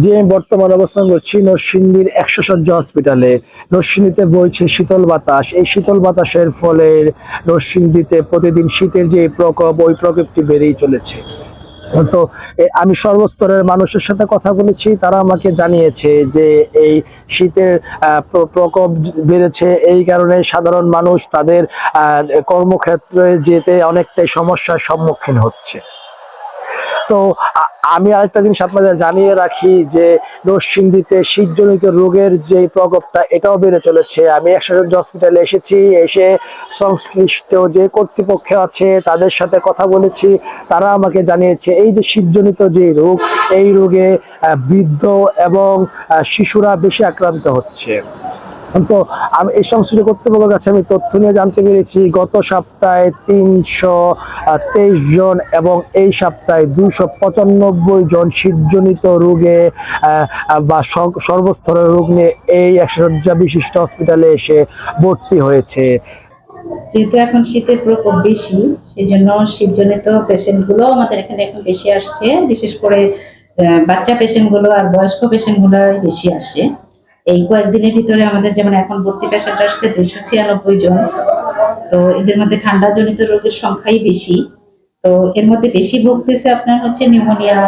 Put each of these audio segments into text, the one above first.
যে বর্তমান অবস্থান করছি নরসিংদীর 100 শয্যা হসপিটালে। নরসিংদীতে বইছে শীতল বাতাস। এই শীতল বাতাসের ফলে নরসিংদীতে প্রতিদিন শীতের যে প্রকোপ, ওই প্রকোপটি বেড়েই চলেছে। তো আমি সর্বস্তরের মানুষের সাথে কথা বলেছি, তারা আমাকে জানিয়েছে যে এই শীতের প্রকোপ বেড়েছে, এই কারণে সাধারণ মানুষ তাদের কর্মক্ষেত্রে যেতে অনেকটাই সমস্যার সম্মুখীন হচ্ছে। তো আমি আরেকটা জিনিস আপনাদের জানিয়ে রাখি যে নরসিংদীতে শীতজনিত রোগের যে প্রকোপটা এটাও বেড়ে চলেছে। আমি 100 হসপিটালে এসেছি, এসে সংশ্লিষ্ট যে কর্তৃপক্ষ আছে তাদের সাথে কথা বলেছি। তারা আমাকে জানিয়েছে এই যে শীতজনিত যে রোগ, এই রোগে বৃদ্ধ এবং শিশুরা বেশি আক্রান্ত হচ্ছে। তো আমি এই সংশ্লিষ্ট কর্তৃপক্ষের কাছে আমি তথ্য নিয়ে জানতে পেরেছি গত সপ্তাহে 323 জন এবং এই সপ্তাহে 295 জন শীতজনিত রোগে বা সর্বস্তরের রোগ নিয়ে এই 100 শয্যা বিশিষ্ট হসপিটালে এসে ভর্তি হয়েছে। যেহেতু এখন শীতের প্রকোপ বেশি, সেই জন্য শীতজনিত পেশেন্ট গুলো আমাদের এখানে এখন বেশি আসছে। বিশেষ করে বাচ্চা পেশেন্ট গুলো আর বয়স্ক পেশেন্ট গুলো বেশি আসছে। এই কয়েকদিনের ভিতরে আমাদের যেমন এখন ভর্তি পেশেন্ট আসছে 296 জন। তো এদের মধ্যে ঠান্ডা জনিত রোগের সংখ্যাই বেশি। তো এর মধ্যে বেশি ভুগতেছে আপনার হচ্ছে নিউমোনিয়া,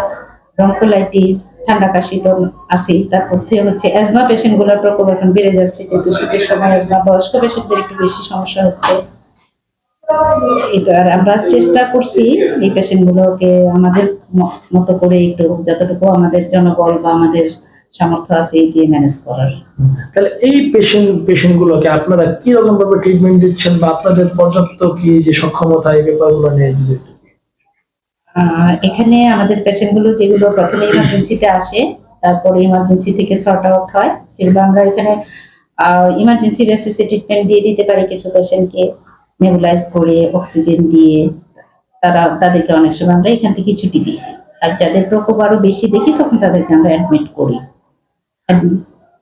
ব্রঙ্কোলাইটিস, ঠান্ডা কাশি তো আছেই। তারপর থেকে হচ্ছে অ্যাজমা পেশেন্ট গুলোর প্রকোপ এখন বেড়ে যাচ্ছে, যেহেতু শীতের সময় অ্যাজমা বয়স্ক পেশেন্টদের একটু বেশি সমস্যা হচ্ছে। এই তো, আর আমরা চেষ্টা করছি এই পেশেন্ট গুলোকে আমাদের মতো করে একটু যতটুকু আমাদের জনবল বা আমাদের সামর্থ্য আছে এই দিয়ে ম্যানেজ করার। তাহলে এই পেশেন্ট গুলোকে আপনারা কি রকম ভাবে ট্রিটমেন্ট দিচ্ছেন বা আপনাদের পর্যাপ্ত কি যে সক্ষমতা এই ব্যাপারগুলো নিয়ে যদি এখানে আমাদের পেশেন্ট গুলো যেগুলো প্রথমে ইমার্জেন্সিতে আসে, তারপরে ইমার্জেন্সি থেকে সর্ট আউট হয়, যেগুলো আমরা এখানে ইমার্জেন্সি বেসিসে ট্রিটমেন্ট দিয়ে দিতে পারি। কিছু পেশেন্টকে নেবুলাইজ করে অক্সিজেন দিয়ে তাদেরকে অনেক সময় আমরা এখান থেকে ছুটি দিই। আর যাদের প্রকোপ আরো বেশি দেখি তখন তাদেরকে আমরা অ্যাডমিট করি।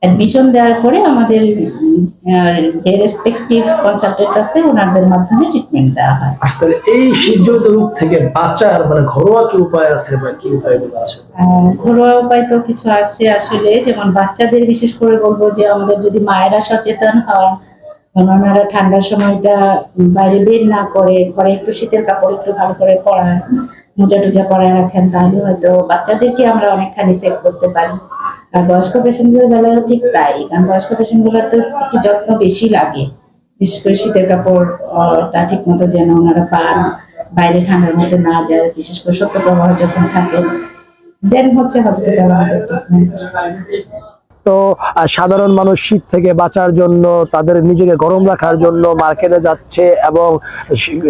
অ্যাডমিশন দেওয়ার পরে আমাদের যে রেসপেক্টিভ কনসালটেন্ট আছে ওনাদের মাধ্যমে ট্রিটমেন্ট দেওয়া হয়। আসলে এই শীতজনিত রোগ থেকে বাঁচার মানে ঘরোয়া কি উপায় আছে বা কি উপায়গুলো আছে? ঘরোয়া উপায় তো কিছু আছে আসলে, যেমন বাচ্চাদের বিশেষ করে বলবো যে আমাদের যদি মায়েরা সচেতন হন, ওনারা ঠান্ডার সময়টা বাইরে বের না করে ঘরে একটু শীতের কাপড় একটু ভালো করে পরায়, মোজা টোজা পরায় রাখেন, তাহলে হয়তো বাচ্চাদেরকে আমরা অনেকখানি সেভ করতে পারি। আর বয়স্ক পেশেন্টদের বেলায়ও ঠিক তাই, কারণ বয়স্ক পেশেন্ট গুলোর তো একটু যত্ন বেশি লাগে। বিশেষ করে শীতের কাপড়টা ঠিক মতো যেন ওনারা পান, বাইরে ঠান্ডার মধ্যে না যায়, বিশেষ করে শৈত্যপ্রবাহ যখন থাকে, দেন হচ্ছে হসপিটাল আমাদের ট্রিটমেন্ট। তো সাধারণ মানুষ শীত থেকে বাঁচার জন্য তাদের নিজেকে গরম রাখার জন্য মার্কেটে যাচ্ছে এবং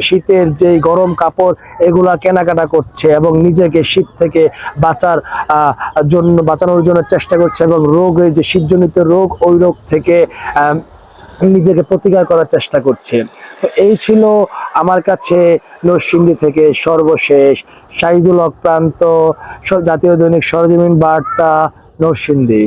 শীতের যে গরম কাপড় এগুলা কেনাকাটা করছে এবং নিজেকে শীত থেকে বাঁচানোর জন্য চেষ্টা করছে এবং যে শীতজনিত রোগ, ওই রোগ থেকে নিজেকে প্রতিকার করার চেষ্টা করছে। তো এই ছিল আমার কাছে নরসিংদী থেকে সর্বশেষ। শাহিদুল হক প্রান্ত, জাতীয় দৈনিক সরেজমিন বার্তা, নরসিংদী।